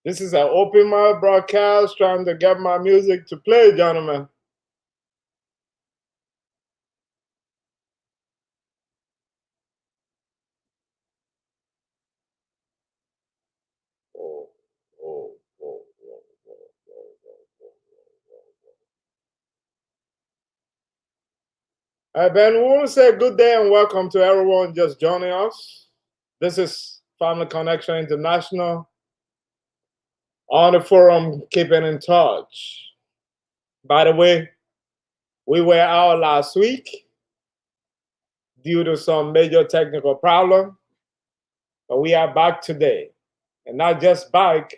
This is an open mic broadcast trying to get my music to play, gentlemen. Oh, oh, oh, oh, Hey, Ben, we want to say good day and welcome to everyone just joining us. This is Family Connection International on the forum, keeping in touch. By the way, we were out last week due to some major technical problem, but we are back today. And not just back.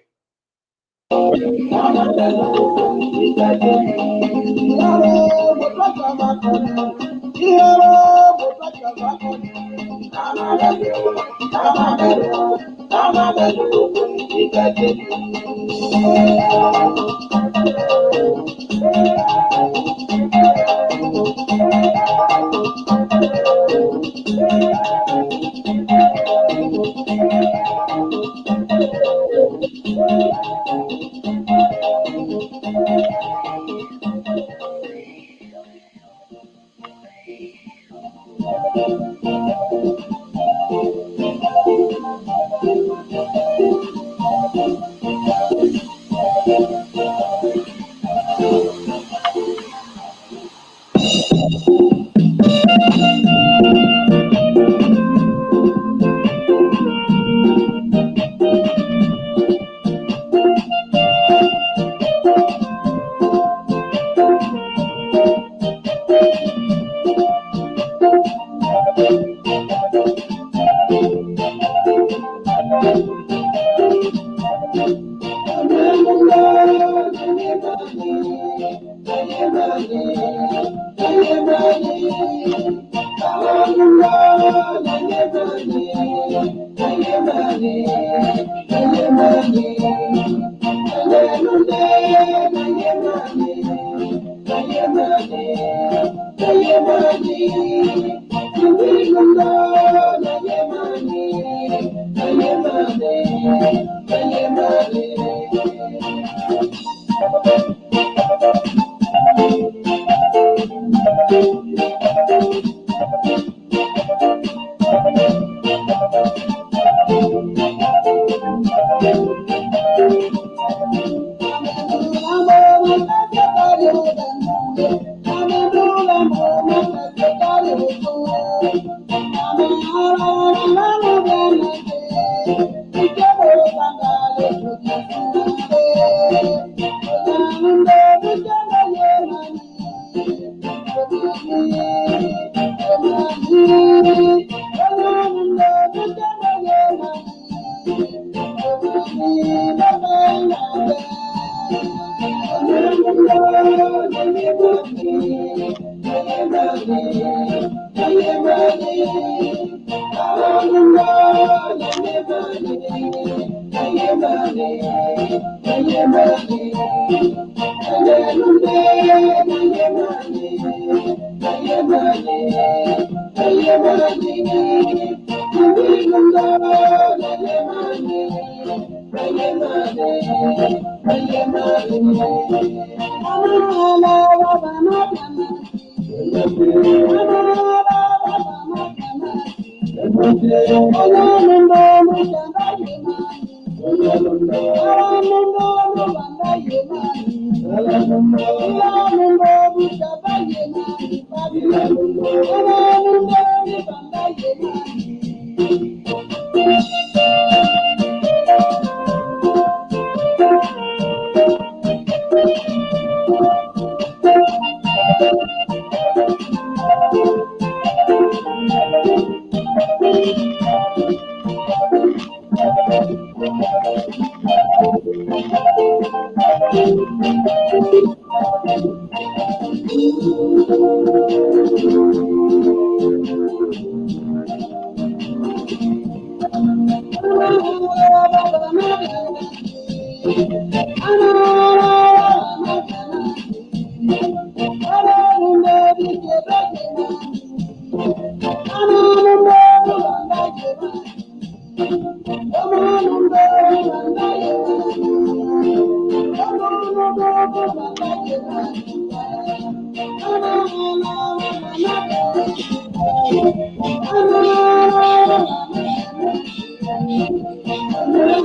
Lord,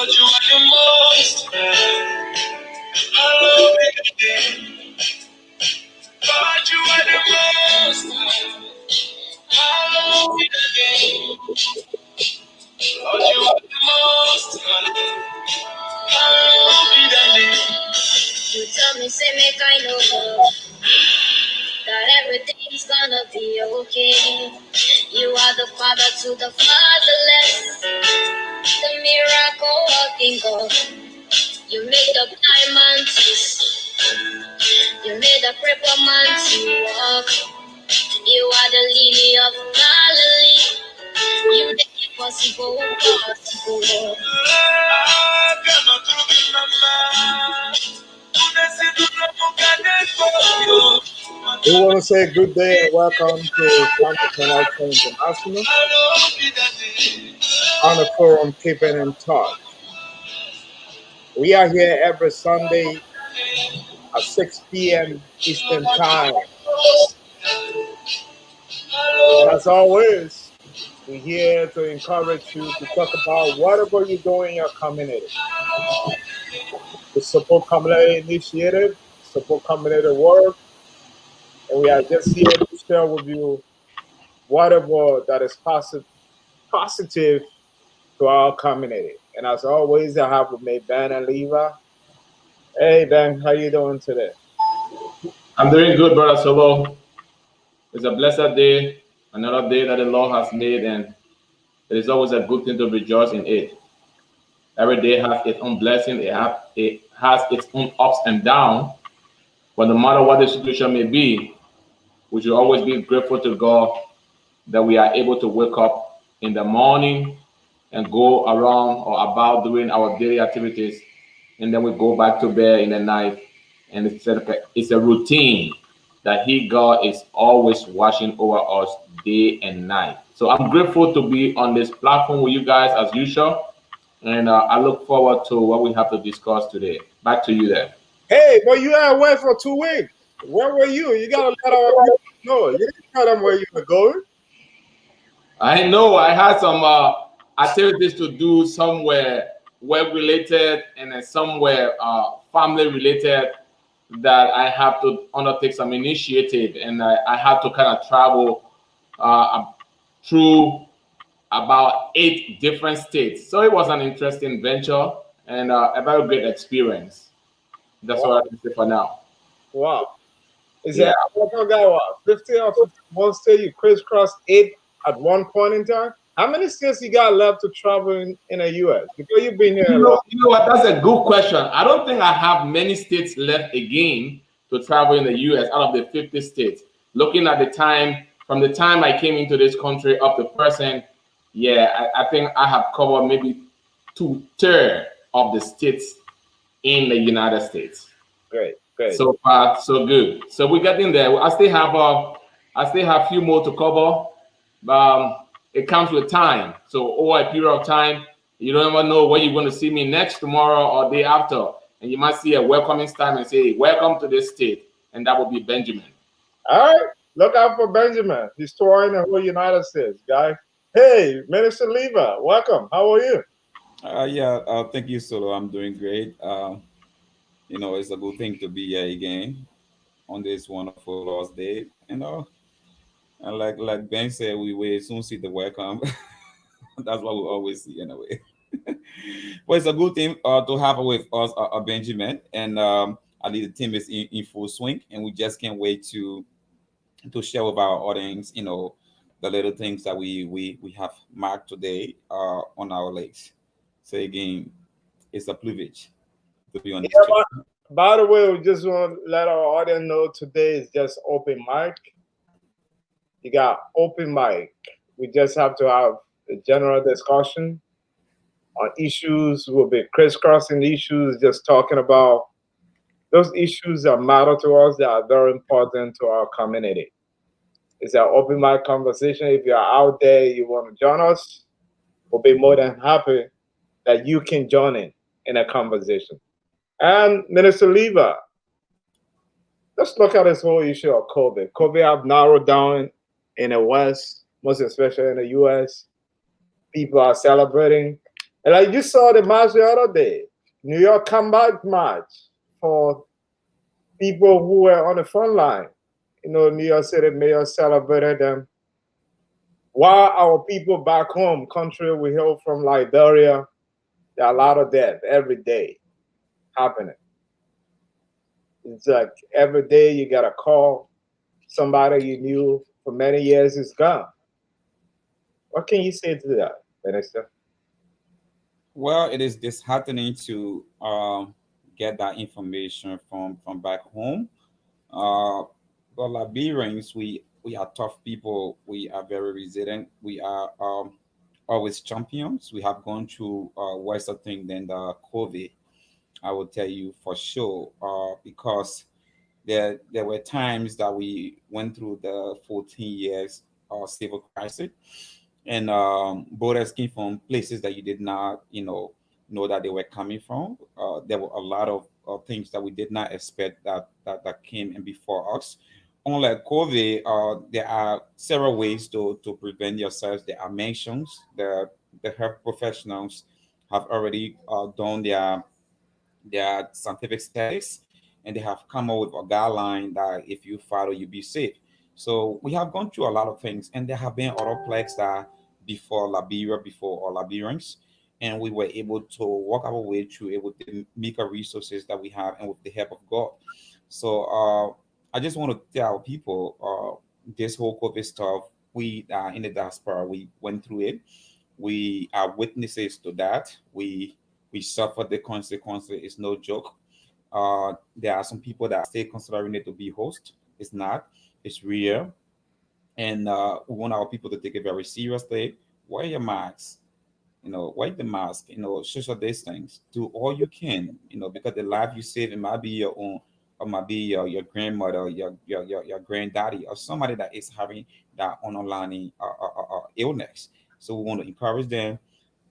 you are the most hallowed be the name. God, you are the most hallowed be the name. Lord, you are the most hallowed be the name. You tell me, say, make I know that everything's gonna be okay. You are the father to the fatherless, the miracle working God. You made the blind man to see. You made the crippled man to walk. You are the lily of Galilee. You make it possible, possible. We want to say good day and welcome to Family Connection International on the forum Keeping in Touch. We are here every Sunday at 6 p.m. Eastern Time. And as always, we're here to encourage you to talk about whatever you do in your community. To support community initiative, support community work, and we are just here to share with you whatever that is positive to our community. And as always, I have with me Ben and Leva. Hey Ben, how you doing today? I'm doing good, brother Solo. It's a blessed day, another day that the Lord has made, and it is always a good thing to rejoice in it. Every day has its own blessing, it has its own ups and downs, but no matter what the situation may be, we should always be grateful to God that we are able to wake up in the morning and go around or about doing our daily activities, and then we go back to bed in the night. And it's a routine that He, God, is always watching over us day and night. So I'm grateful to be on this platform with you guys as usual, and I look forward to what we have to discuss today. Back to you there. Hey, but you had away for 2 weeks. Where were you? You gotta let our people know. You didn't tell them where you were going. I know I had some activities to do, somewhere work related and then somewhere family related, that I have to undertake some initiative, and I had to kind of travel through about 8 different states. So it was an interesting venture and a very great experience. That's Wow. what I can say for now. Wow. Is Yeah. that what guy what? 50 or 51 state you crisscross 8 at one point in time? How many states you got left to travel in the US? Because you've been here a long. You know what? That's a good question. I don't think I have many states left again to travel in the US out of the 50 states. Looking at the time, from the time I came into this country up to present, yeah, I think I have covered maybe 2/3 of the states in the United States. Great, great. So far, so good. So we're getting there. I still have a few more to cover. It comes with time. So over a period of time, you don't ever know where you're going to see me next, tomorrow, or day after, and you might see a welcoming stamp and say, "Welcome to this state," and that will be Benjamin. All right. Look out for Benjamin. He's touring the whole United States, guy. Hey, Minister Leva, welcome. How are you? Yeah, thank you, Solo. I'm doing great. It's a good thing to be here again on this wonderful Lord's Day. And like Ben said, we will soon see the welcome. That's what we always see anyway. But it's a good thing to have with us Benjamin, and I think the team is in full swing, and we just can't wait to share with our audience, the little things that we have marked today on our legs. So again, it's a privilege to be on this Yeah, trip. by the way, we just want to let our audience know today is just open mic. You got open mic. We just have to have a general discussion on issues. We'll be crisscrossing issues, just talking about those issues that matter to us that are very important to our community. It's an open mic conversation. If you're out there, you want to join us, we'll be more than happy that you can join in a conversation. And Minister Lever, let's look at this whole issue of COVID. COVID have narrowed down in the West, most especially in the US. People are celebrating. And like you saw the march the other day, New York comeback march for people who were on the front line. You know, New York City mayor celebrated them. While our people back home, country we hail from Liberia, there are a lot of death every day happening. It's like every day you got a call, somebody you knew for many years is gone. What can you say to that, Minister? Well, it is disheartening to get that information from back home. Uh, but Liberians, we are tough people. We are very resilient. We are always champions. We have gone through worse thing than the COVID. I will tell you for sure, because there were times that we went through the 14 years civil crisis, and borders came from places that you did not, know that they were coming from. There were a lot of things that we did not expect that came in before us. Unlike COVID, there are several ways to prevent yourselves. There are mentions. The health professionals have already done their scientific studies, and they have come up with a guideline that if you follow, you be safe. So we have gone through a lot of things, and there have been other plagues that before Liberia, before all Liberians, and we were able to walk our way through it with the meager resources that we have and with the help of God. So I just want to tell people this whole COVID stuff. We in the diaspora, we went through it. We are witnesses to that. We suffered the consequences. It's no joke. There are some people that still considering it to be host. It's not. It's real, and we want our people to take it very seriously. Wear your masks. Wear the mask. Social distance. Do all you can. Because the life you save, it might be your own, or might be your grandmother, your granddaddy, or somebody that is having that underlying illness. So we want to encourage them.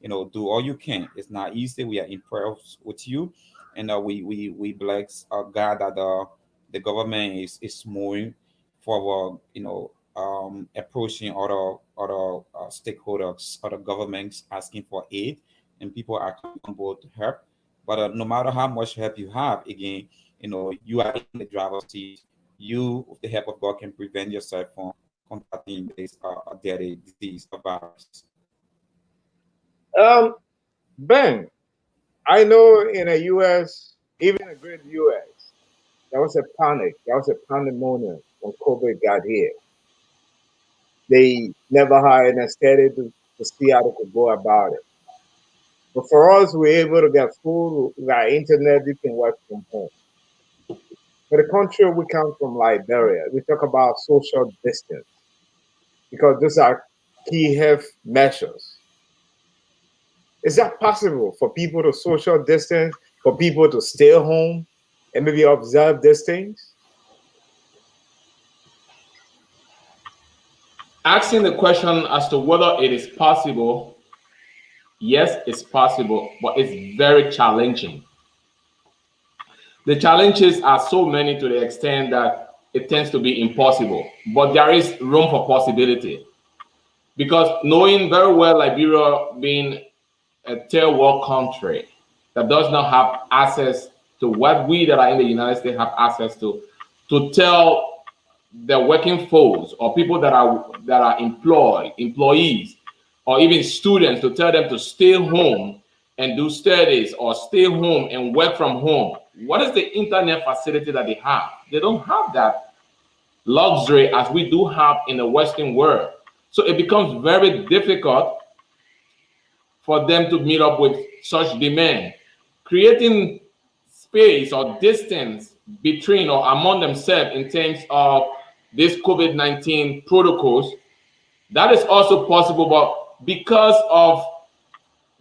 Do all you can. It's not easy. We are in prayers with you, and we bless God that the government is moving forward. Approaching other stakeholders, other governments asking for aid, and people are coming on board to help. But no matter how much help you have, again, you are in the driver's seat. You, with the help of God, can prevent yourself from contracting this deadly disease or virus. Ben, I know in the US, even the great US, there was a panic, there was a pandemonium when COVID got here. They never had an aesthetic to see how they could go about it. But for us, we're able to get food, we got internet, we can work from home. For the country we come from, Liberia, we talk about social distance because those are key health measures. Is that possible for people to social distance, for people to stay home and maybe observe these things? Asking the question as to whether it is possible, yes, it's possible, but it's very challenging. The challenges are so many to the extent that it tends to be impossible, but there is room for possibility. Because knowing very well Liberia being a third world country that does not have access to what we that are in the United States have access to tell the working folks or people that are employees, or even students, to tell them to stay home and do studies or stay home and work from home. What is the internet facility that they have? They don't have that luxury as we do have in the Western world. So it becomes very difficult for them to meet up with such demand. Creating space or distance between or among themselves in terms of this COVID-19 protocols, that is also possible, but because of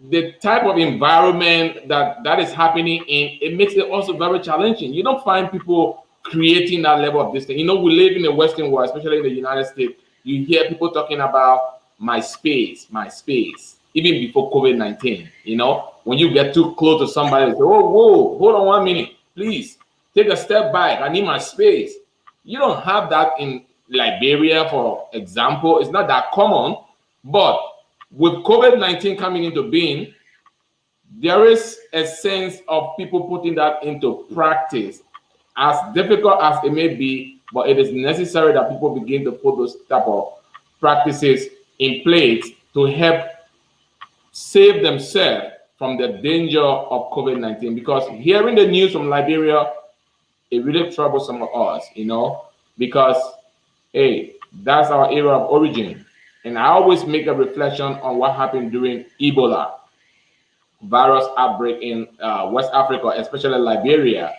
the type of environment that is happening in, it makes it also very challenging. You don't find people creating that level of distance. You know, we live in the Western world, especially in the United States. You hear people talking about my space, even before COVID-19. You know, when you get too close to somebody, say, oh, whoa, hold on 1 minute, please take a step back. I need my space. You don't have that in Liberia, for example. It's not that common, but with COVID-19 coming into being, there is a sense of people putting that into practice. As difficult as it may be, but it is necessary that people begin to put those type of practices in place to help save themselves from the danger of COVID-19. Because hearing the news from Liberia, it really troubles some of us, you know, because, hey, that's our area of origin. And I always make a reflection on what happened during Ebola virus outbreak in West Africa, especially Liberia,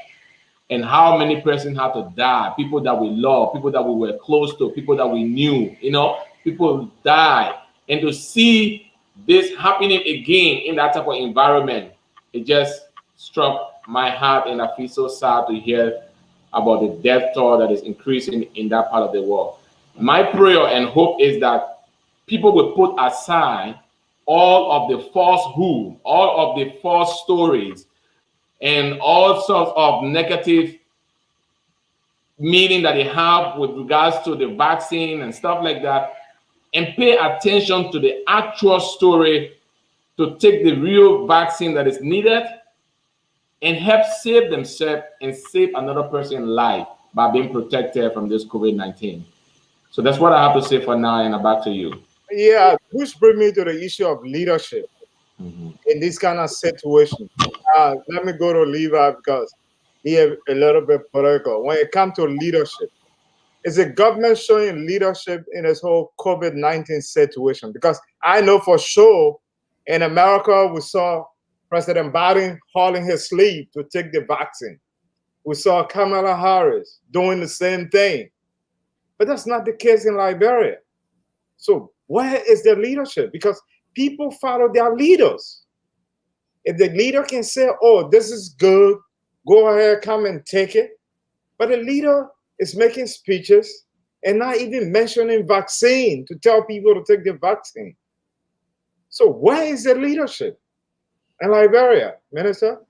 and how many persons had to die, people that we love, people that we were close to, people that we knew, you know, people died. And to see this happening again in that type of environment, it just struck my heart, and I feel so sad to hear about the death toll that is increasing in that part of the world. My prayer and hope is that people will put aside all of the falsehood, all of the false stories, and all sorts of negative meaning that they have with regards to the vaccine and stuff like that, and pay attention to the actual story, to take the real vaccine that is needed and help save themselves and save another person's life by being protected from this COVID-19. So that's what I have to say for now, and back to you. Yeah, which brings me to the issue of leadership in this kind of situation. Let me go to Levi because he is a little bit political. When it comes to leadership, is the government showing leadership in this whole COVID-19 situation? Because I know for sure in America, we saw President Biden hauling his sleeve to take the vaccine. We saw Kamala Harris doing the same thing. But that's not the case in Liberia. So where is the leadership? Because people follow their leaders. If the leader can say, oh, this is good, go ahead, come and take it. But the leader is making speeches and not even mentioning vaccine to tell people to take the vaccine. So where is the leadership in Liberia, Minister?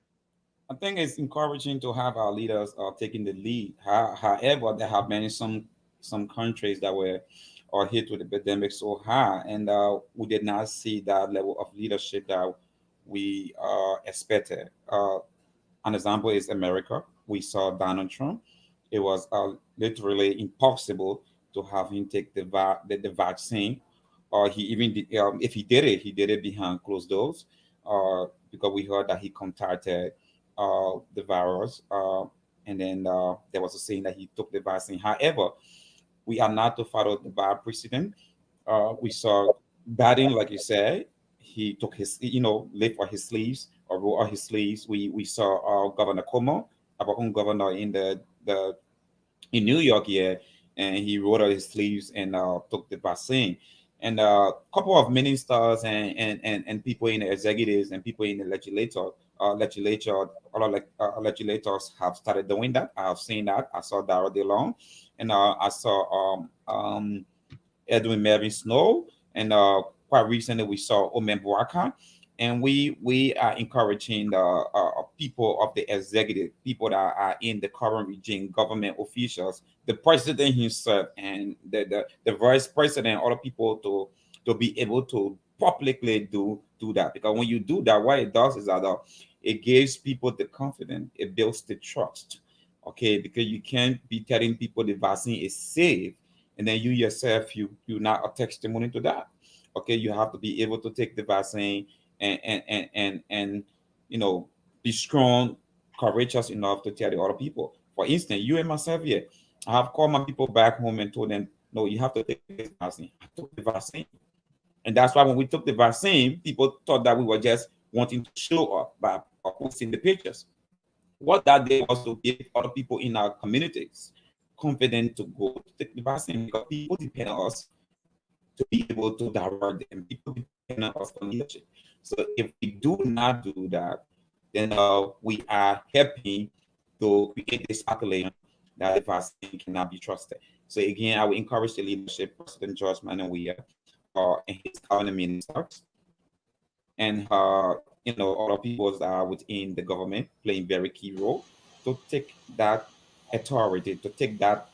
I think it's encouraging to have our leaders taking the lead. However, there have been some countries that were hit with the pandemic so high, and we did not see that level of leadership that we expected. An example is America. We saw Donald Trump. It was literally impossible to have him take the vaccine. Or he even did, if he did it behind closed doors, because we heard that he contacted the virus, and then there was a saying that he took the vaccine. However, we are not to follow the bad precedent. We saw Biden, like you said, he took his, lift for his sleeves or roll out his sleeves. We saw Governor Cuomo, our own governor in in New York here, and he rolled out his sleeves and took the vaccine. And a couple of ministers and people in the executives and people in the legislature, legislators have started doing that. I have seen that. I saw Dara DeLong, and I saw Edwin Mervyn Snow, and quite recently we saw Omen Boaka. And we are encouraging the people of the executive, people that are in the current regime, government officials, the president himself, and the vice president, other people to be able to publicly do that. Because when you do that, what it does is that it gives people the confidence, it builds the trust. Okay, because you can't be telling people the vaccine is safe, and then you yourself you're not a testimony to that. Okay, you have to be able to take the vaccine and be strong, courageous enough to tell the other people. For instance, you and myself here, I have called my people back home and told them, no, you have to take the vaccine. I took the vaccine. And that's why when we took the vaccine, people thought that we were just wanting to show up by posting the pictures. What that did was to give other people in our communities confidence to go to take the vaccine, because people depend on us. to be able to divert them. People depend on us for leadership. So if we do not do that, then we are helping to create this circulation that the vaccine cannot be trusted. So again, I would encourage the leadership, President George Manawia, and his cabinet ministers, and other people that are within the government playing very key role to take that authority, to take that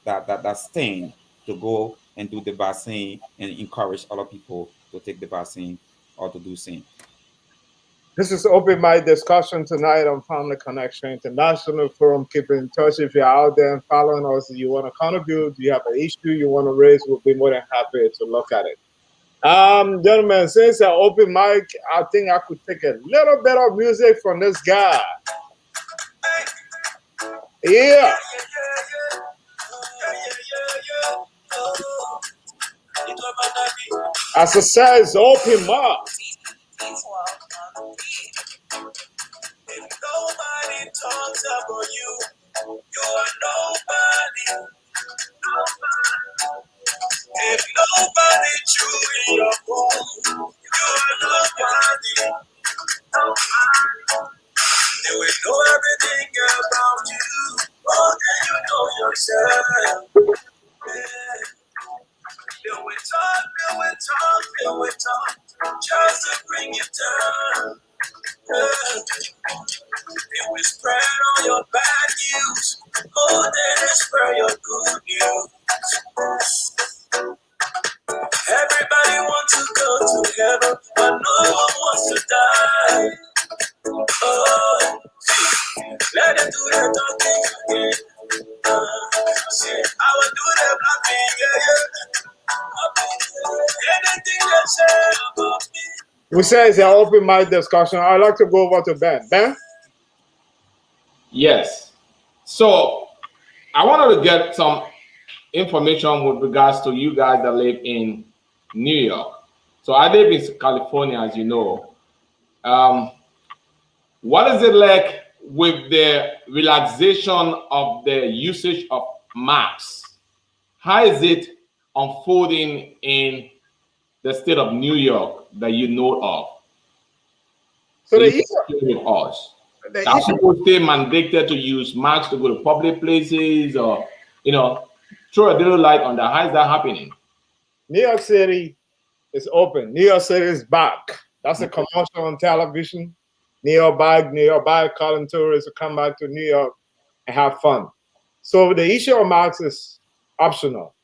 stand to go and do the vaccine and encourage other people to take the vaccine or to do same. This is Open Mic discussion tonight on Family Connection International Forum. Keep in touch if you're out there and following us. You want to contribute, you have an issue you want to raise, we'll be more than happy to look at it. Gentlemen, since I open mic, I think I could take a little bit of music from this guy. Yeah. As it says, open mic. If nobody talks about you, you are nobody. If nobody chew in your bone, you are nobody. They will know everything about you, more than you know yourself. Yeah. They will talk, just to bring you down. They will spread all your bad news, more than spread your good news. Everybody wants to go to heaven, but no one wants to die. Oh, let them do their talking again. See, I will do the black thing, yeah. Anything they say about me. We say it's an open mic discussion. I'd like to go over to Ben. Ben? Yes. So I wanted to get some information with regards to you guys that live in New York. So I live in California, as you know. What is it like with the relaxation of the usage of masks? How is it unfolding in the state of New York that you know of? So the issue with us. Are people still mandated to use masks to go to public places, or throw a little light on that? How is that happening? New York City is open. New York City is back. That's a commercial on television. New York back, calling tourists to come back to New York and have fun. So the issue of masks is optional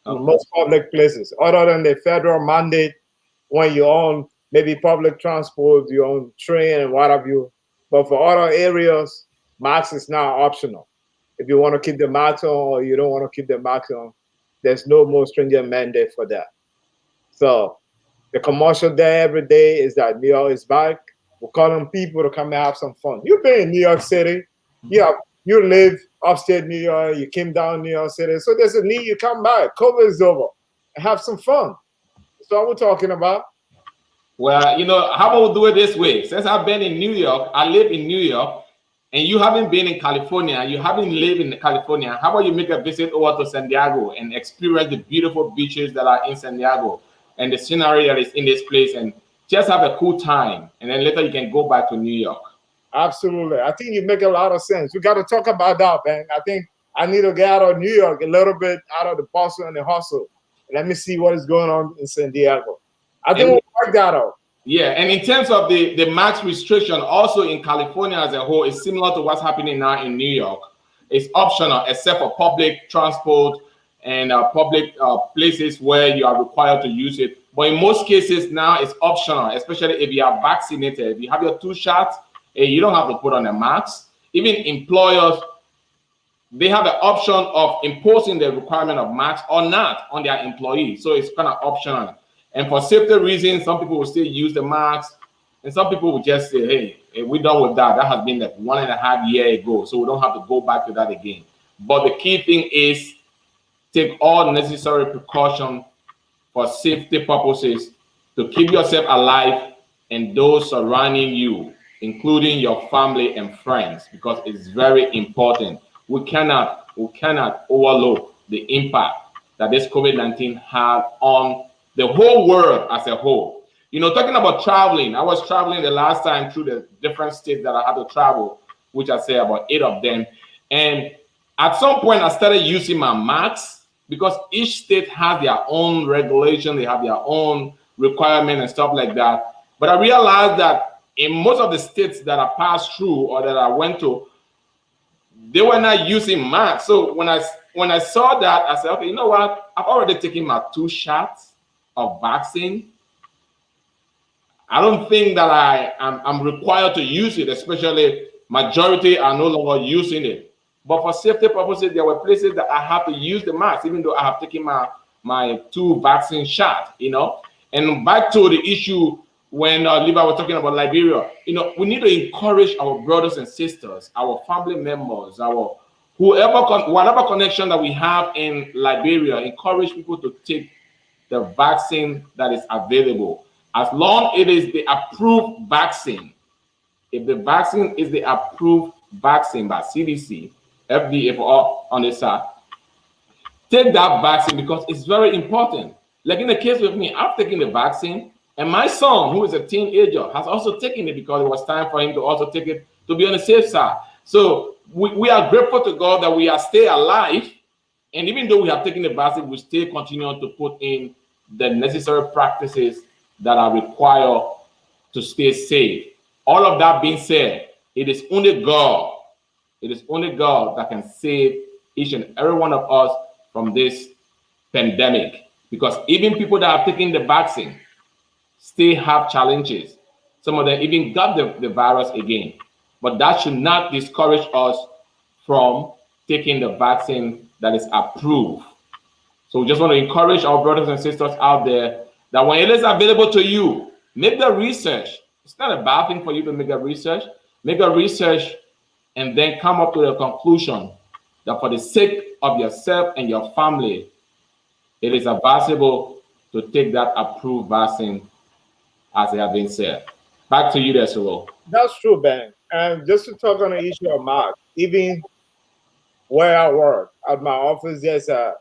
in most public places, other than the federal mandate when you own maybe public transport, you own train and what have you. But for other areas, mask is now optional. If you want to keep the mask on or you don't want to keep the mask on, there's no more stringent mandate for that. So the commercial there every day is that New York is back. We're calling people to come and have some fun. You've been in New York City. You live upstate New York. You came down New York City. So there's a need you come back. COVID is over. And have some fun. That's what we're talking about. Well, how about we do it this way? Since I've been in New York, I live in New York, and you haven't been in California, you haven't lived in California, how about you make a visit over to San Diego and experience the beautiful beaches that are in San Diego and the scenery that is in this place, and just have a cool time, and then later you can go back to New York. Absolutely. I think you make a lot of sense. We got to talk about that, man. I think I need to get out of New York a little bit, out of the bustle and the hustle. Let me see what is going on in San Diego. I think we'll work that out. Yeah, and in terms of the mask restriction, also in California as a whole, is similar to what's happening now in New York. It's optional, except for public transport and public places where you are required to use it. But in most cases now, it's optional, especially if you are vaccinated. If you have your 2 shots, you don't have to put on a mask. Even employers, they have the option of imposing the requirement of masks or not on their employees. So it's kind of optional. And for safety reasons, some people will still use the mask, and some people will just say, hey, we're done with that. That has been like 1.5 years ago, so we don't have to go back to that again. But the key thing is take all necessary precautions for safety purposes to keep yourself alive and those surrounding you, including your family and friends, because it's very important. We cannot overlook the impact that this COVID-19 had on the whole world as a whole. You know, talking about traveling, I was traveling the last time through the different states that I had to travel, which I say about 8 of them. And at some point, I started using my mask because each state has their own regulation, they have their own requirement and stuff like that. But I realized that in most of the states that I passed through or that I went to, they were not using masks. So when I saw that, I said, okay, you know what? I've already taken my 2 shots of vaccine. I don't think that I'm required to use it, especially majority are no longer using it. But for safety purposes, there were places that I have to use the mask, even though I have taken my 2 vaccine shots, you know. And back to the issue when Levi was talking about Liberia, you know, we need to encourage our brothers and sisters, our family members, our whatever connection that we have in Liberia, encourage people to take the vaccine that is available. As long as it is the approved vaccine, if the vaccine is the approved vaccine by CDC, FDA for all on the side, take that vaccine because it's very important. Like in the case with me, I've taken the vaccine, and my son, who is a teenager, has also taken it because it was time for him to also take it to be on the safe side. So we are grateful to God that we are still alive, and even though we have taken the vaccine, we still continue to put in the necessary practices that are required to stay safe. All of that being said, it is only God. It is only God that can save each and every one of us from this pandemic. Because even people that have taken the vaccine still have challenges. Some of them even got the virus again. But that should not discourage us from taking the vaccine that is approved. So we just want to encourage our brothers and sisters out there that when it is available to you, make the research. It's not a bad thing for you to make a research. Make a research and then come up to the conclusion that for the sake of yourself and your family, it is advisable to take that approved vaccine as it has been said. Back to you there, Solo. That's true, Ben. And just to talk on the issue of masks, even where I work, at my office, there's a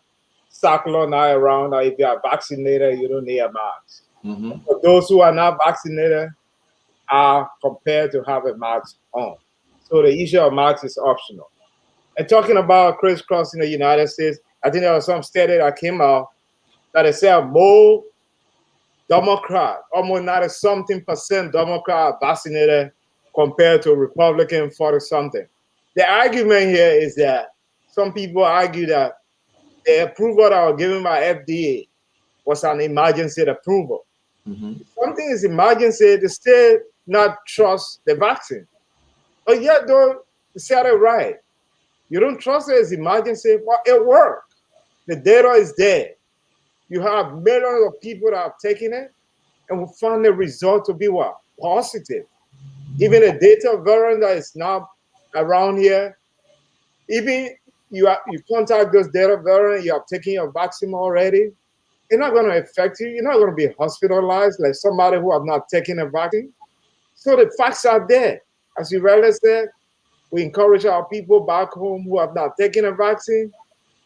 circular now around that if you are vaccinated, you don't need a mask. Mm-hmm. For those who are not vaccinated, are compared to have a mask on. So the issue of masks is optional. And talking about crisscrossing the United States, I think there was some study that came out that they said more Democrat, almost 90-something% Democrat vaccinated compared to Republican 40-something. The argument here is that some people argue that the approval that was given by FDA was an emergency approval. Mm-hmm. If something is emergency, they still not trust the vaccine. But yet, though, you said it right. You don't trust it as emergency, but it worked. The data is there. You have millions of people that have taken it, and we found the result to be what? Positive. Even the Delta variant that is now around here, even you contact those Delta variant, you have taken your vaccine already, it's not going to affect you. You're not going to be hospitalized like somebody who have not taken a vaccine. So the facts are there. As you rightly said, we encourage our people back home who have not taken a vaccine.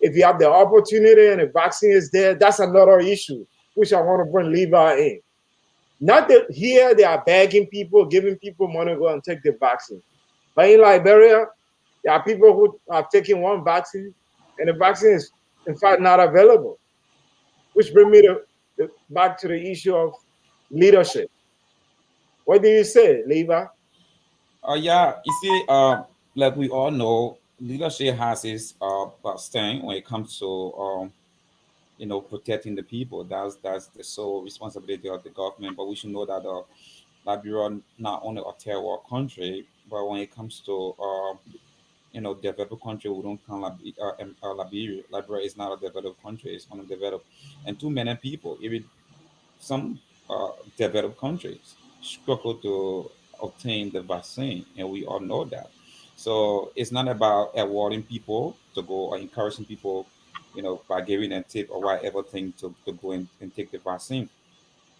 If you have the opportunity and the vaccine is there, that's another issue, which I want to bring Levi in. Not that here they are begging people, giving people money to go and take the vaccine. But in Liberia, there are people who have taken one vaccine, and the vaccine is, in fact, not available. Which brings me back to the issue of leadership. What do you say, Levi? Yeah, you see, like we all know, leadership has its stand when it comes to protecting the people. That's the sole responsibility of the government. But we should know that Liberia not only a third world country, but when it comes to developed country, we don't count Liberia. Liberia is not a developed country; it's undeveloped, and too many people, even some developed countries, struggle to obtain the vaccine, and we all know that. So it's not about awarding people to go or encouraging people, by giving a tip or whatever thing to go and take the vaccine.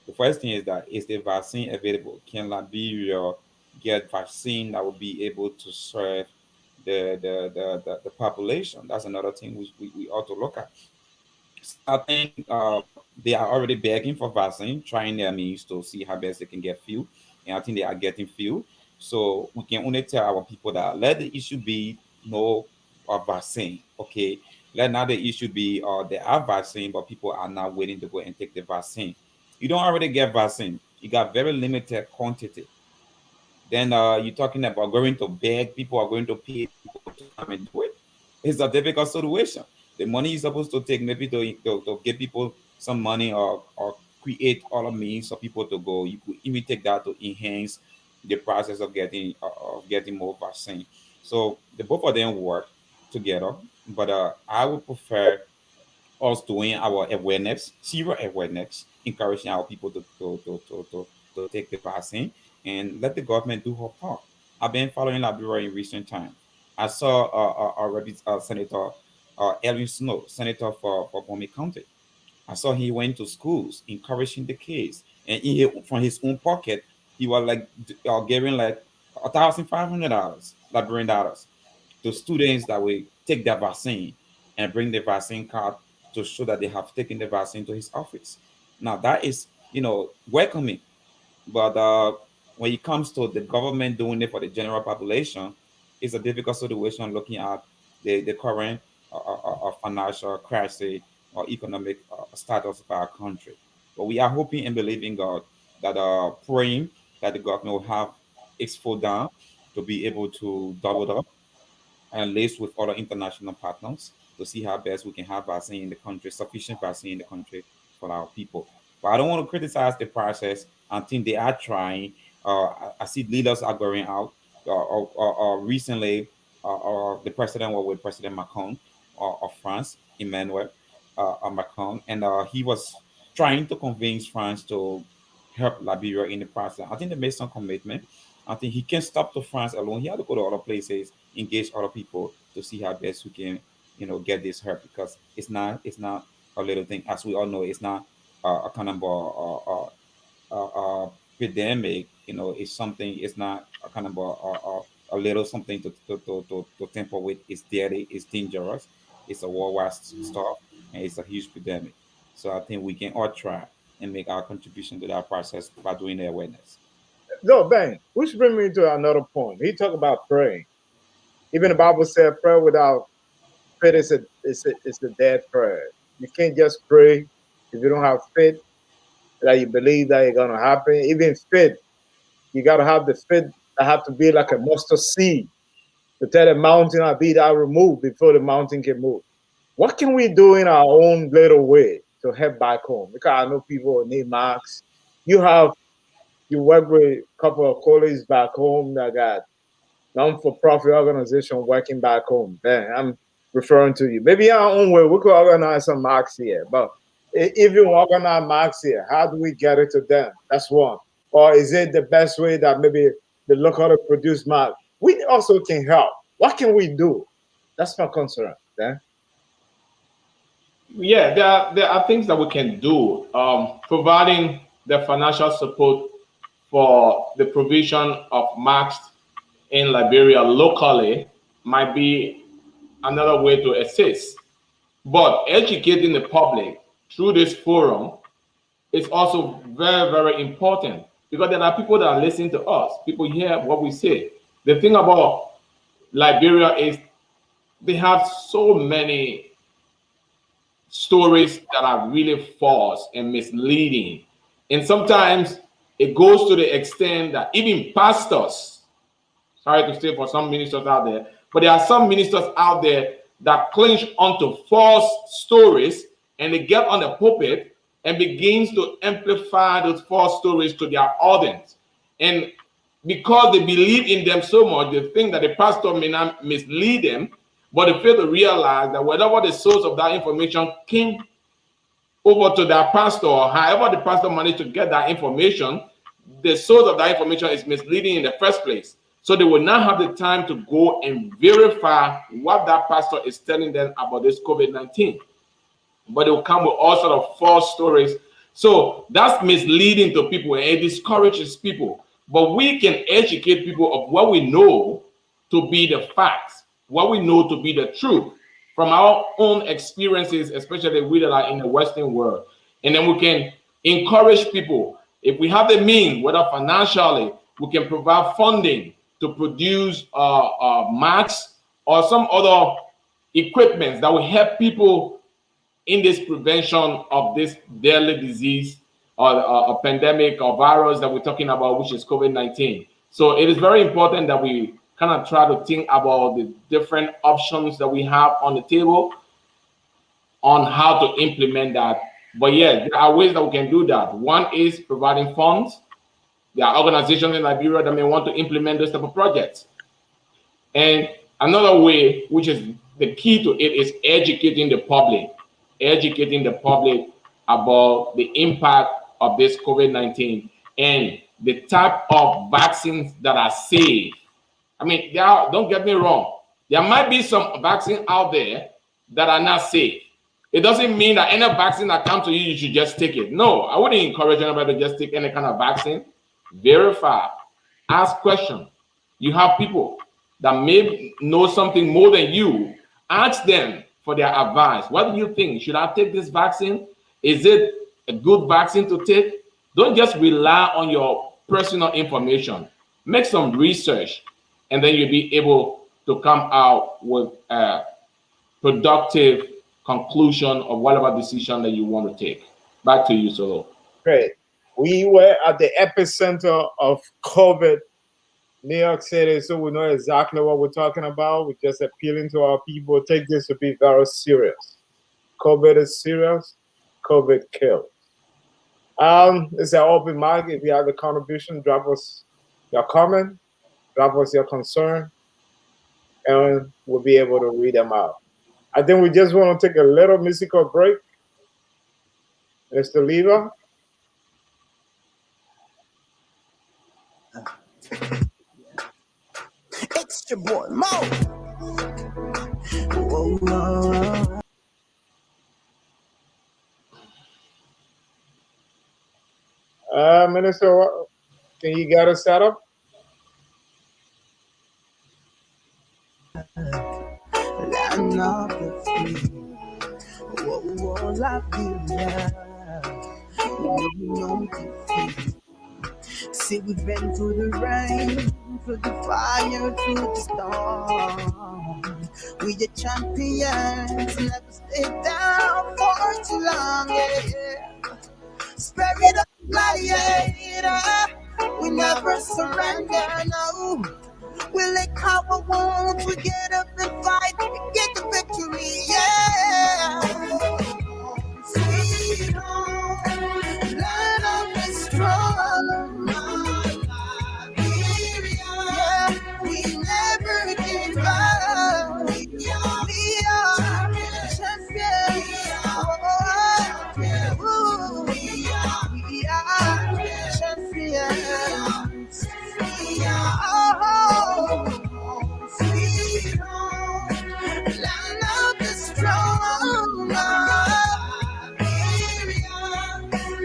The first thing is that is the vaccine available? Can Liberia get vaccine that will be able to serve the population? That's another thing we ought to look at. I think they are already begging for vaccine, trying their means to see how best they can get few, and I think they are getting few. So we can only tell our people that let the issue be no vaccine, okay? Let not the issue be they are vaccine, but people are not willing to go and take the vaccine. You don't already get vaccine. You got very limited quantity. Then you're talking about going to beg. People are going to pay people to come and do it. It's a difficult situation. The money is supposed to take maybe to give people some money or create other means for people to go. You could even take that to enhance the process of getting more vaccine. So the both of them work together. But I would prefer us doing our awareness, zero awareness, encouraging our people to take the vaccine and let the government do her part. I've been following Liberia in recent times. I saw Senator Elvin Snow, Senator for Bomi County. I saw he went to schools encouraging the kids, and from his own pocket, he was like giving like $1,500 Liberian dollars to students that will take their vaccine and bring the vaccine card to show that they have taken the vaccine to his office. Now that is, welcoming, but when it comes to the government doing it for the general population, it's a difficult situation looking at the current financial crisis or economic status of our country. But we are hoping and believing God that praying that the government will have its foot down to be able to double up and liaise with other international partners to see how best we can have vaccine in the country, sufficient vaccine in the country for our people. But I don't want to criticize the process. I think they are trying. I see leaders are going out. Recently, the president was with President Macron of France, Emmanuel Macron, and he was trying to convince France to help Liberia in the process. I think they made some commitment. I think he can't stop to France alone. He had to go to other places, engage other people to see how best we can, get this help because it's not a little thing. As we all know, it's not a kind of pandemic. It's something. It's not a kind of a little something to temper with. It's deadly. It's dangerous. It's a worldwide stuff, and it's a huge pandemic. So I think we can all try and make our contribution to that process by doing the awareness. No, bang. Which brings me to another point. He talked about praying. Even the Bible said prayer without faith is a dead prayer. You can't just pray if you don't have faith that you believe that it's gonna happen. Even faith, you gotta have the faith that have to be like a mustard seed to tell the mountain to be that removed before the mountain can move. What can we do in our own little way to help back home? Because I know people need masks. You work with a couple of colleagues back home that got non-for-profit organization working back home. Then I'm referring to you. Maybe our own way, we could organize some marks here. But if you organize marks here, how do we get it to them? That's one. Or is it the best way that maybe the local produce mark? We also can help. What can we do? That's my concern. Then. Yeah, there are things that we can do. Providing the financial support for the provision of masks in Liberia locally might be another way to assist. But educating the public through this forum is also very, very important because there are people that are listening to us. People hear what we say. The thing about Liberia is they have so many stories that are really false and misleading. And sometimes it goes to the extent that even pastors, sorry to say for some ministers out there, but there are some ministers out there that clinch onto false stories and they get on the pulpit and begins to amplify those false stories to their audience. And because they believe in them so much, they think that the pastor may not mislead them, but they fail to realize that whatever the source of that information came over to that pastor, or however the pastor managed to get that information, the source of that information is misleading in the first place. So they will not have the time to go and verify what that pastor is telling them about this COVID-19. But they will come with all sort of false stories. So that's misleading to people and it discourages people. But we can educate people of what we know to be the facts, what we know to be the truth from our own experiences, especially we that are in the Western world. And then we can encourage people. If we have the means, whether financially, we can provide funding to produce masks or some other equipment that will help people in this prevention of this deadly disease or a pandemic or virus that we're talking about, which is COVID-19. So it is very important that we kind of try to think about the different options that we have on the table on how to implement that. But yeah, there are ways that we can do that. One is providing funds. There are organizations in Liberia that may want to implement those type of projects. And another way, which is the key to it, is educating the public about the impact of this COVID-19 and the type of vaccines that are safe. I mean, don't get me wrong. There might be some vaccines out there that are not safe. It doesn't mean that any vaccine that comes to you, you should just take it. No, I wouldn't encourage anybody to just take any kind of vaccine. Verify, ask questions. You have people that may know something more than you. Ask them for their advice. What do you think? Should I take this vaccine? Is it a good vaccine to take? Don't just rely on your personal information. Make some research, and then you'll be able to come out with a productive conclusion of whatever decision that you want to take. Back to you, Solo. Great. We were at the epicenter of COVID, New York City, so we know exactly what we're talking about. We're just appealing to our people. Take this to be very serious. COVID is serious. COVID kills. It's an open mic. If you have a contribution, drop us your comment, drop us your concern, and we'll be able to read them out. I think we just want to take a little musical break. Mr. Lever. It's your boy Mo. Whoa, whoa. Minister, can you get us set up? Land of the free. Whoa, whoa, Liberia. We know defeat. See, we've been through the rain, through the fire, through the storm. We the champions, never stay down for too long. Yeah. Spirit of gladiator, we never surrender. No, we lick our wounds, we get up and fight, we get the victory. Yeah. Sweet home, land of the strong. Yeah, we never give up. We are champions. Oh, we are champions. Oh, sweet home, land of the strong.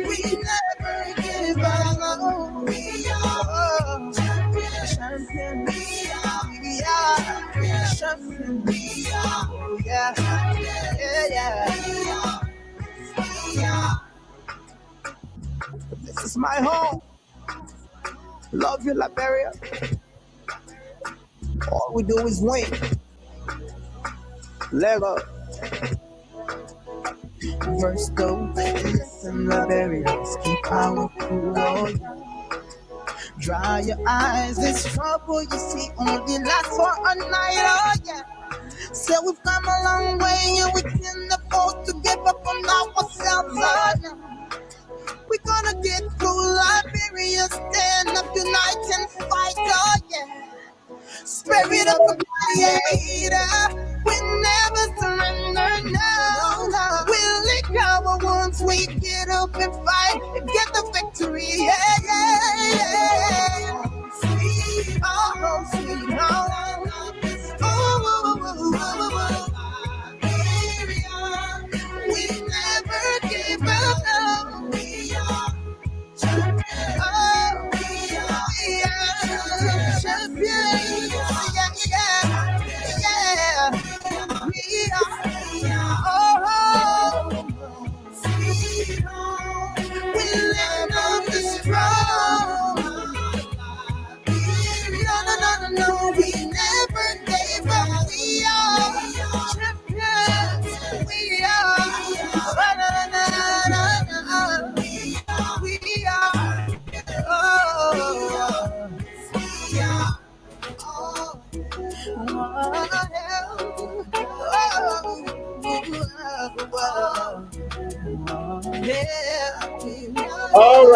We never give up. We are champions. We are champions. Oh, yeah. Yeah. This is my home. Love you, Liberia. All we do is win. Lego. Verse go. Listen, Liberians, keep our cool. Oh, yeah. Dry your eyes, this trouble you see only lasts for a night. Oh, yeah. So we've come a long way and we can't afford to give up on ourselves. Oh, yeah. We're gonna get through. Liberia, stand up, unite and fight. Oh, yeah. Spirit of the gladiator, we never surrender. No, we lick our wounds, we get up and fight and get the victory. Yeah. Sweet home, sweet home. We never give up. No. We are champions. Oh, we are champions. Yeah. We are. Oh, sweet home. All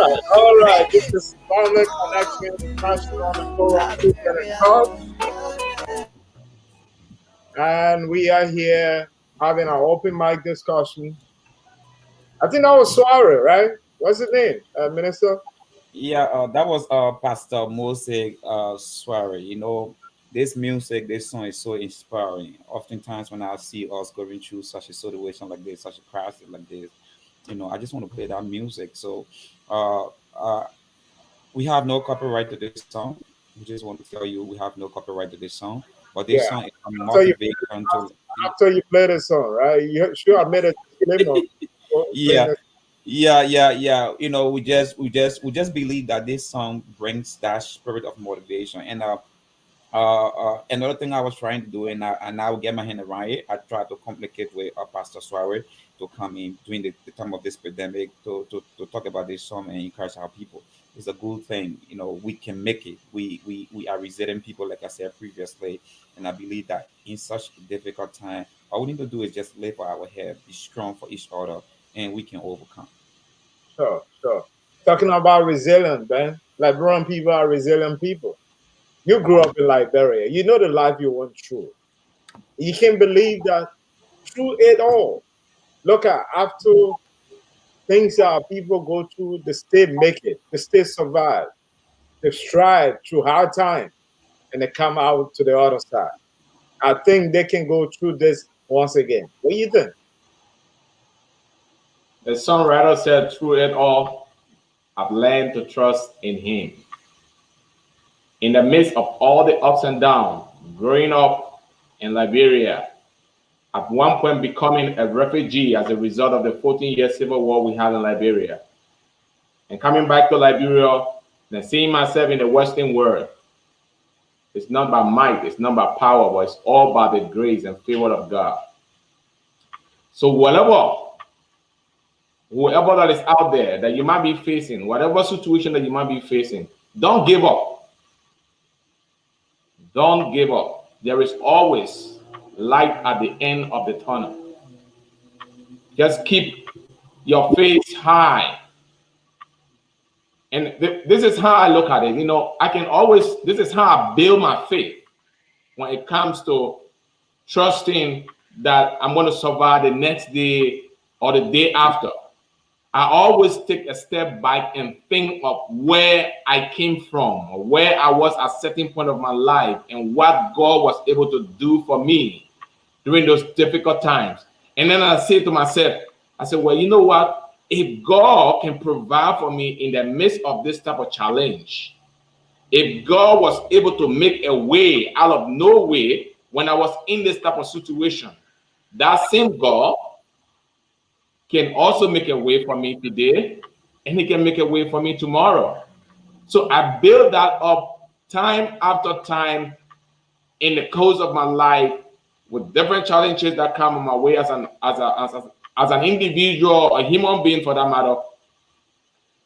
right. This is Family Connection International on the forum, Keeping in Touch. And we are here having our open mic discussion. I think that was Suare, right? What's his name, Minister? Yeah, that was Pastor Mose Suare. This music, this song is so inspiring. Oftentimes, when I see us going through such a situation like this, such a crisis like this, I just want to play that music. So, uh, uh, we have no copyright to this song. We just want to tell you we have no copyright to this song. But this Yeah. song is a After you, motivation to. after you play the song, right? You sure I made a disclaimer before playing Yeah, it. yeah. We just believe that this song brings that spirit of motivation. And another thing I was trying to do, and I will get my hand around it. I tried to complicate with Pastor Suarez to come in during the time of this pandemic to talk about this song and encourage our people. It's a good thing. We can make it. We are resilient people, like I said previously, and I believe that in such a difficult time, all we need to do is just lift our head, be strong for each other, and we can overcome. Sure. Talking about resilience, man. Liberian people are resilient people. You grew up in Liberia. You know the life you went through. You can believe that through it all. Look at after things that our people go through, they still make it, they still survive, they strive through hard time, and they come out to the other side. I think they can go through this once again. What do you think? The songwriter said, through it all, I've learned to trust in him. In the midst of all the ups and downs, growing up in Liberia, at one point becoming a refugee as a result of the 14-year civil war we had in Liberia, and coming back to Liberia, then seeing myself in the Western world. It's not by might, it's not by power, but it's all by the grace and favor of God. So whoever that is out there that you might be facing, whatever situation that you might be facing, don't give up. Don't give up. There is always light at the end of the tunnel. Just keep your face high. And this is how I look at it. This is how I build my faith when it comes to trusting that I'm going to survive the next day or the day after. I always take a step back and think of where I came from, or where I was at a certain point of my life, and what God was able to do for me during those difficult times. And then I say to myself, I said, well, you know what? If God can provide for me in the midst of this type of challenge, if God was able to make a way out of no way when I was in this type of situation, that same God can also make a way for me today, and he can make a way for me tomorrow. So I build that up time after time in the course of my life with different challenges that come on my way as an individual, a human being for that matter.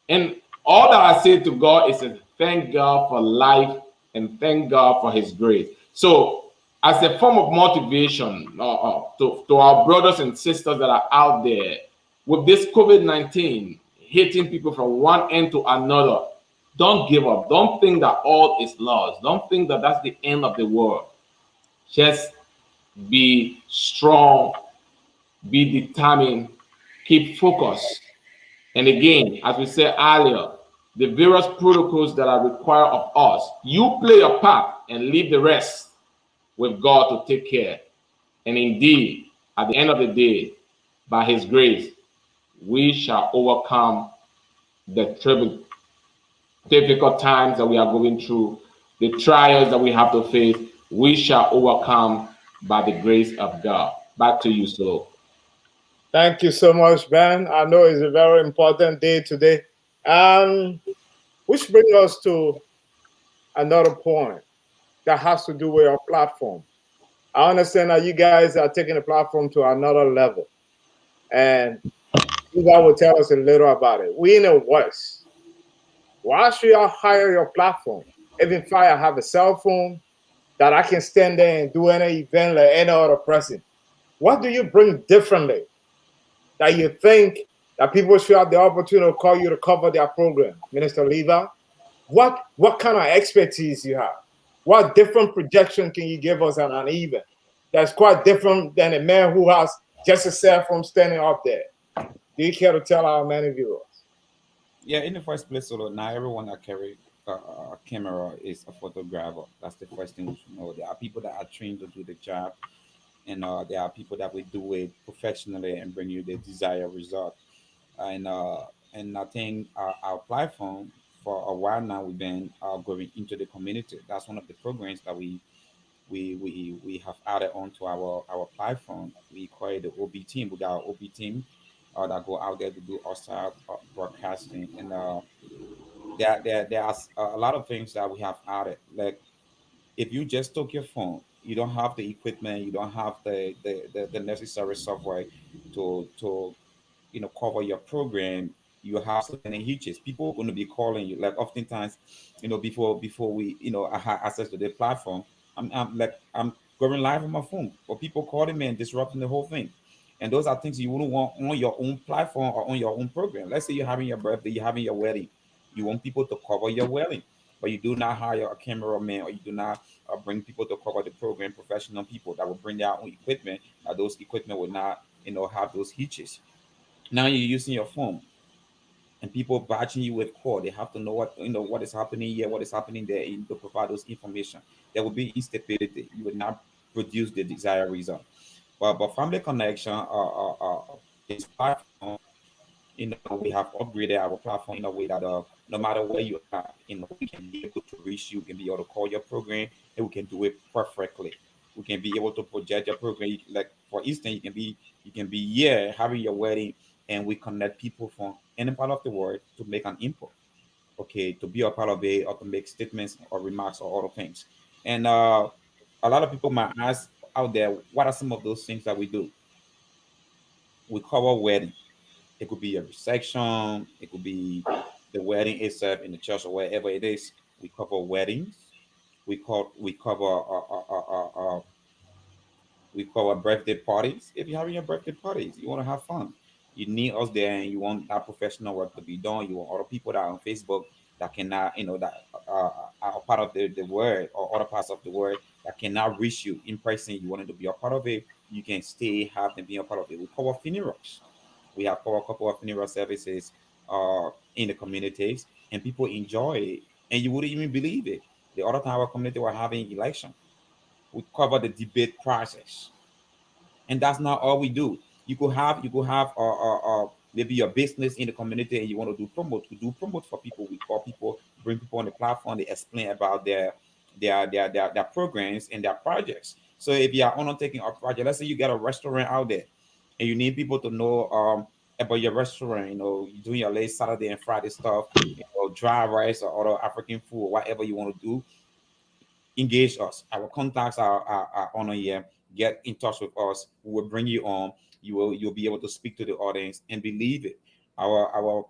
And all that I say to God is to thank God for life and thank God for his grace. So as a form of motivation to our brothers and sisters that are out there, with this COVID-19 hitting people from one end to another, don't give up. Don't think that all is lost. Don't think that that's the end of the world. Just be strong, be determined, keep focused. And again, as we said earlier, the various protocols that are required of us, you play your part and leave the rest with God to take care. And indeed, at the end of the day, by his grace, we shall overcome the difficult times that we are going through, the trials that we have to face. We shall overcome by the grace of God. Back to you, Solo. Thank you so much, Ben. I know it's a very important day today. Which brings us to another point that has to do with our platform. I understand that you guys are taking the platform to another level. And you guys will tell us a little about it. We in the West. Why should I hire your platform? Even if I have a cell phone that I can stand there and do any event like any other person. What do you bring differently that you think that people should have the opportunity to call you to cover their program, Minister Levi. What kind of expertise you have? What different projection can you give us on an event that's quite different than a man who has just a cell phone standing up there? Do you care to tell our many viewers? Yeah, in the first place, so now everyone that carry a camera is a photographer. That's the first thing we should know. There are people that are trained to do the job, and there are people that will do it professionally and bring you the desired result. And I think our platform for a while now we've been going into the community. That's one of the programs that we have added onto our platform. We call it the OB team. We got our OB team that go out there to do outside broadcasting, and there are a lot of things that we have added. Like if you just took your phone, you don't have the equipment, you don't have the necessary software to cover your program. You have so many hitches. People are going to be calling you. Like oftentimes, before we I have access to the platform, I'm going live on my phone, but people calling me and disrupting the whole thing. And those are things you wouldn't want on your own platform or on your own program. Let's say you're having your birthday, you're having your wedding. You want people to cover your wedding, but you do not hire a cameraman, or you do not bring people to cover the program, professional people that will bring their own equipment. Those equipment will not, have those hitches. Now you're using your phone, and people batching you with call. They have to know what is happening here, what is happening there, to provide those information. There will be instability. You will not produce the desired result. But family connection, is platform. We have upgraded our platform in a way that no matter where you are, we can be able to reach you, we can be able to call your program, and we can do it perfectly. We can be able to project your program. Like for instance, you can be here having your wedding, and we connect people from any part of the world to make an input. Okay, to be a part of it, or to make statements or remarks or other things. And a lot of people might ask out there, what are some of those things that we do? We cover wedding. It could be a reception. It could be the wedding itself in the church or wherever it is. We cover weddings. We cover birthday parties. If you're having your birthday parties, you want to have fun. You need us there, and you want that professional work to be done. You want other people that are on Facebook that cannot, that are part of the world, or other parts of the world that cannot reach you in person. You wanted to be a part of it. You can stay, have them be a part of it. We cover funerals. We have covered a couple of funeral services in the communities, and people enjoy it. And you wouldn't even believe it. The other time our community were having election, we cover the debate process, and that's not all we do. You could have maybe your business in the community, and you want to do promote. We do promote for people. We call people, bring people on the platform. They explain about their programs and their projects. So if you are undertaking a project, let's say you got a restaurant out there, and you need people to know about your restaurant. You're doing your late Saturday and Friday stuff, dry rice or other African food, whatever you want to do. Engage us. Our contacts are on here. Get in touch with us. We will bring you on. You'll be able to speak to the audience, and believe it. Our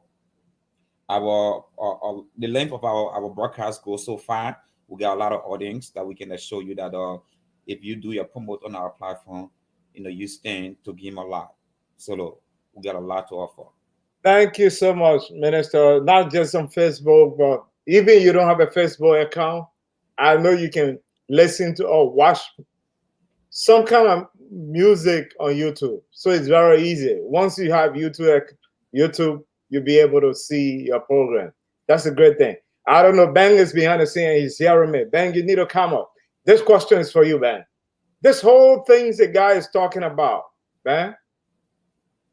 the length of our broadcast goes so far. We got a lot of audience that we can show you that if you do your promote on our platform, you stand to give them a lot. So look, we got a lot to offer. Thank you so much, Minister. Not just on Facebook, but even you don't have a Facebook account, I know you can listen to or watch some kind of music on YouTube. So it's very easy. Once you have YouTube, you'll be able to see your program. That's a great thing. I don't know, Ben is behind the scene. He's hearing me. Ben, you need to come up. This question is for you, Ben. This whole thing the guy is talking about, Ben,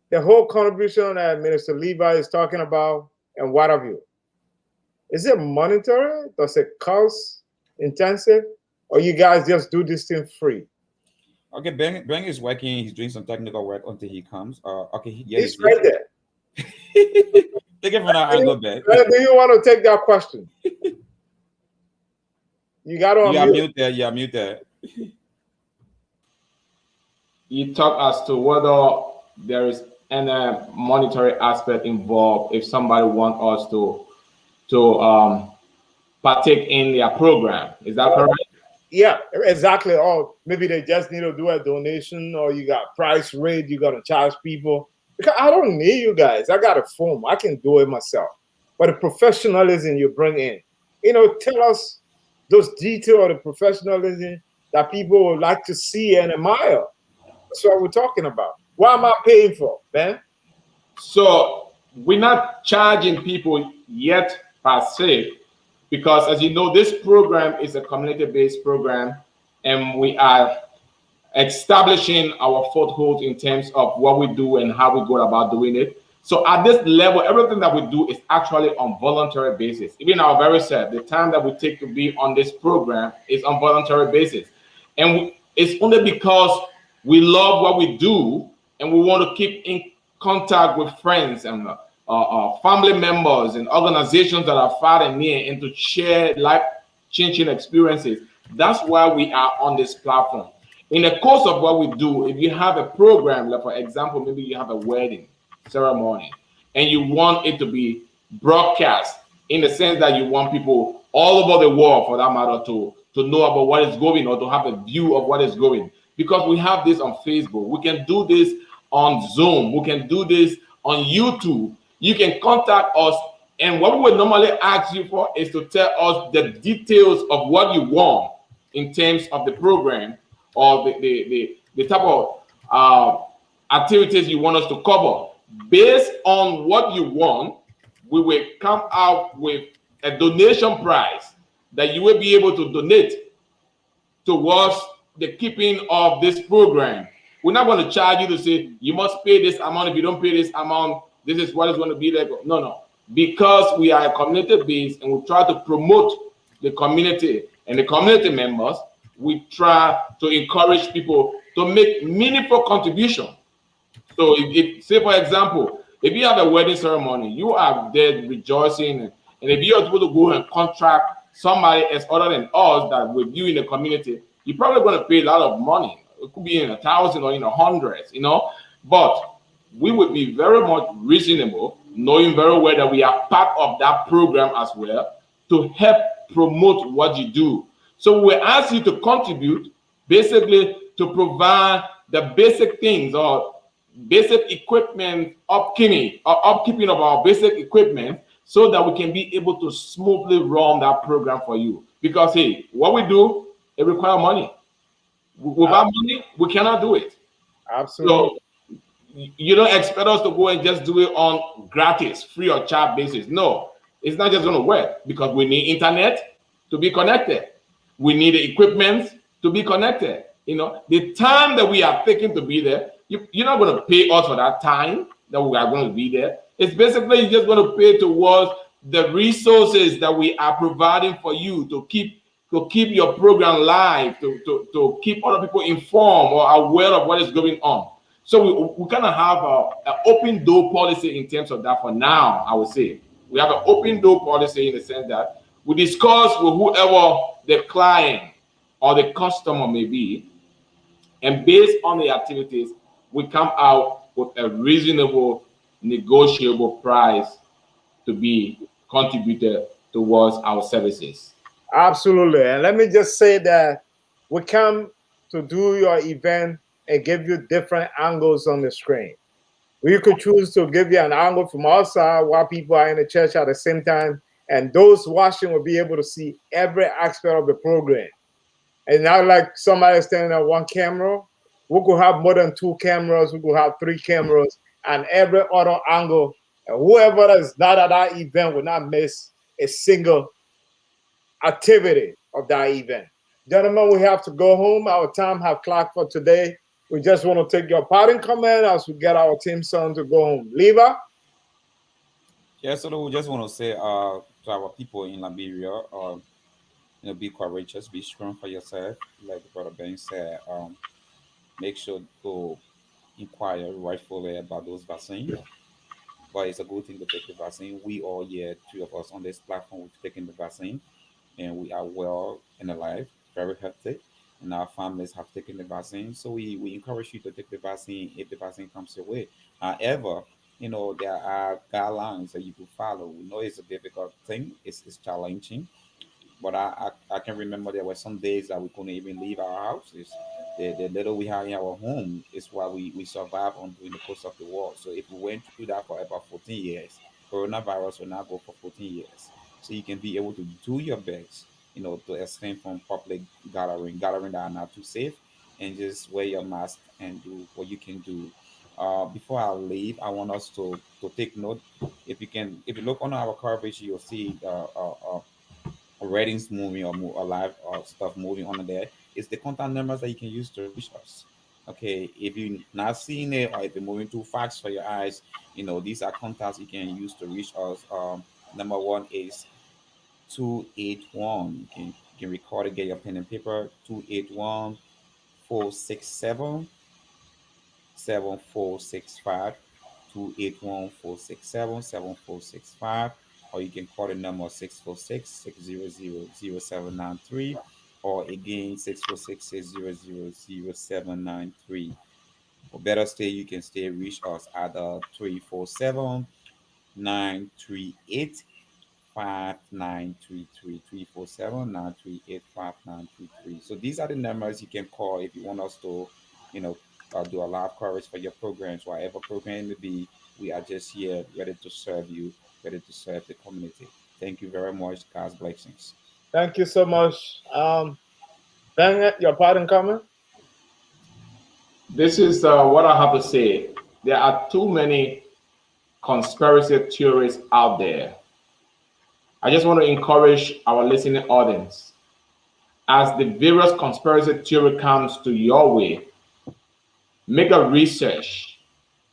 the whole contribution that Minister Levi is talking about, and what have you, is it monetary? Does it cost intensive? Or you guys just do this thing free? Okay, Ben is working. He's doing some technical work until he comes. Okay, he's right there. Take it from that angle, Ben. Do you want to take that question? You got to unmute there. You unmute there. You talk as to whether there is any monetary aspect involved if somebody wants us to partake in their program. Is that correct? Yeah, exactly. Or maybe they just need to do a donation, or you got price rate, you got to charge people. Because I don't need you guys. I got a phone. I can do it myself. But the professionalism you bring in, tell us those details of the professionalism that people would like to see and admire. That's what we're talking about. What am I paying for, man? So we're not charging people yet per se, because as you know, this program is a community-based program, and we are establishing our foothold in terms of what we do and how we go about doing it. So at this level, everything that we do is actually on voluntary basis. Even our very self, the time that we take to be on this program is on voluntary basis. And it's only because we love what we do and we want to keep in contact with friends and family members and organizations that are far and near, and to share life-changing experiences. That's why we are on this platform. In the course of what we do, if you have a program, like for example, maybe you have a wedding ceremony and you want it to be broadcast, in the sense that you want people all over the world, for that matter, to know about what is going, or to have a view of what is going. Because we have this on Facebook, we can do this on Zoom, we can do this on YouTube. You can contact us, and what we would normally ask you for is to tell us the details of what you want in terms of the program, or the type of activities you want us to cover. Based on what you want, we will come out with a donation price that you will be able to donate towards the keeping of this program. We're not going to charge you to say you must pay this amount. If you don't pay this amount, this is what it's going to be like. No. Because we are a community based and we try to promote the community and the community members, we try to encourage people to make meaningful contribution. So say for example, if you have a wedding ceremony, you are there rejoicing, and if you're able to go and contract somebody as other than us that with you in the community, you're probably going to pay a lot of money. It could be in 1,000 or in hundreds, but we would be very much reasonable, knowing very well that we are part of that program as well, to help promote what you do. So we ask you to contribute, basically to provide the basic things, or basic equipment upkeeping of our basic equipment, so that we can be able to smoothly run that program for you. Because hey, what we do, it requires money. Without money, we cannot do it. Absolutely. So you don't expect us to go and just do it on gratis, free or charge basis. No, it's not just going to work, because we need internet to be connected. We need the equipment to be connected. The time that we are taking to be there, you're not going to pay us for that time that we are going to be there. It's basically you're just going to pay towards the resources that we are providing for you to keep your program live, to keep other people informed or aware of what is going on. So we kind of have an open door policy in terms of that for now, I would say. We have an open door policy in the sense that we discuss with whoever the client or the customer may be, and based on the activities, we come out with a reasonable, negotiable price to be contributed towards our services. Absolutely. And let me just say that we come to do your event and give you different angles on the screen. We could choose to give you an angle from outside while people are in the church at the same time, and those watching will be able to see every aspect of the program. And not like somebody standing on one camera. We could have more than 2 cameras. We could have 3 cameras, and every other angle. And whoever that is not at that event will not miss a single activity of that event. Gentlemen, we have to go home. Our time have clocked for today. We just want to take your parting comment as we get our team son to go home. Lever? Yeah, so we just want to say to our people in Liberia, be courageous, be strong for yourself. Like Brother Ben said, make sure to inquire rightfully about those vaccines. But it's a good thing to take the vaccine. We all here, 3 of us on this platform, we've taken the vaccine, and we are well and alive, very healthy, and our families have taken the vaccine. So we encourage you to take the vaccine if the vaccine comes your way. However, there are guidelines that you can follow. We know it's a difficult thing, it's challenging, but I can remember there were some days that we couldn't even leave our houses the little we have in our home is what we survive on during the course of the war. So if we went through that for about 14 years, coronavirus will not go for 14 years. So you can be able to do your best, to abstain from public gathering that are not too safe, and just wear your mask and do what you can do. Before I leave, I want us to take note. If you look on our coverage, you'll see ratings moving or live stuff moving on there. It's the contact numbers that you can use to reach us. Okay, if you're not seeing it or if you're moving too fast for your eyes, these are contacts you can use to reach us. Number one is 281. You can record it, get your pen and paper. 281 467 7465. 281 467 7465, or you can call the number 646-600-0793, or again 646-600-0793. For better stay, you can stay reach us at 347 938 5933. 347-938-5933. So these are the numbers you can call if you want us to, do a live coverage for your programs, whatever program it may be. We are just here, ready to serve you, ready to serve the community. Thank you very much. God's blessings. Thank you so much. Ben, your parting comment? This is what I have to say. There are too many conspiracy theories out there. I just want to encourage our listening audience. As the various conspiracy theory comes to your way, make a research,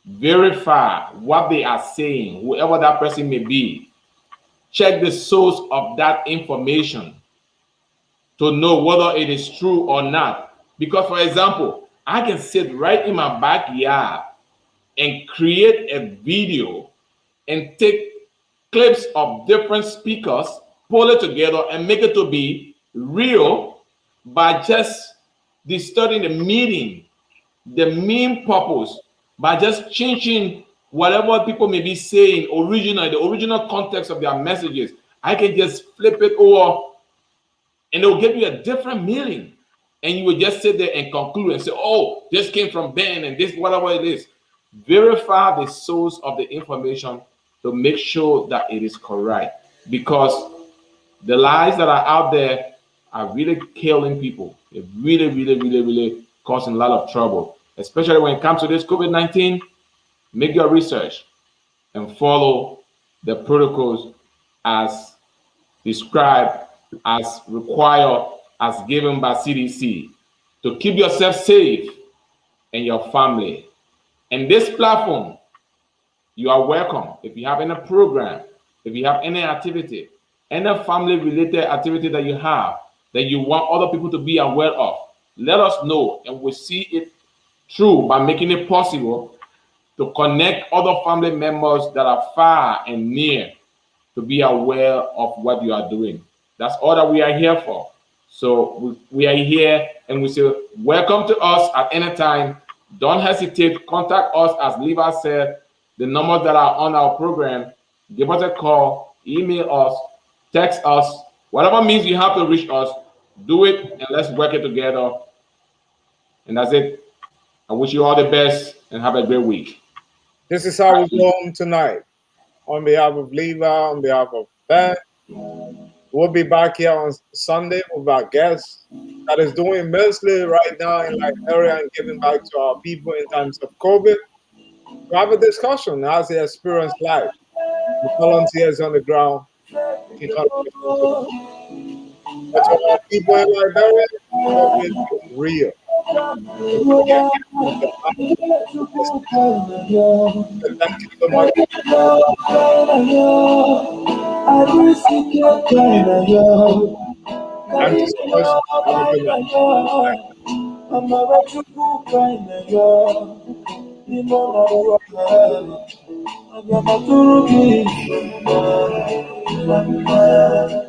verify what they are saying, whoever that person may be. Check the source of that information to know whether it is true or not. Because, for example, I can sit right in my backyard and create a video and take clips of different speakers, pull it together and make it to be real by just distorting the meaning, the main purpose, by just changing whatever people may be saying the original context of their messages. I can just flip it over and it will give you a different meaning. And you will just sit there and conclude and say, oh, this came from Ben and this, whatever it is. Verify the source of the information to make sure that it is correct, because the lies that are out there are really killing people. They're really, really, really, really causing a lot of trouble, especially when it comes to this COVID-19. Make your research and follow the protocols as described, as required, as given by CDC to keep yourself safe and your family. And this platform, you are welcome. If you have any program, if you have any activity, any family-related activity that you have, that you want other people to be aware of, let us know, and we'll see it through by making it possible to connect other family members that are far and near to be aware of what you are doing. That's all that we are here for. So we are here, and we say, welcome to us at any time. Don't hesitate. Contact us, as Levi said, the numbers that are on our program. Give us a call, email us, text us, whatever means you have to reach us, do it, and let's work it together. And that's it. I wish you all the best and have a great week. This is how we go home tonight. On behalf of Levi, on behalf of Ben, we'll be back here on Sunday with our guest that is doing immensely right now in Liberia and giving back to our people in times of COVID. To have a discussion as they experience life. The volunteers on the ground. But to our people in Liberia, always real. Thank you so much. Thank you so much. Have a good night.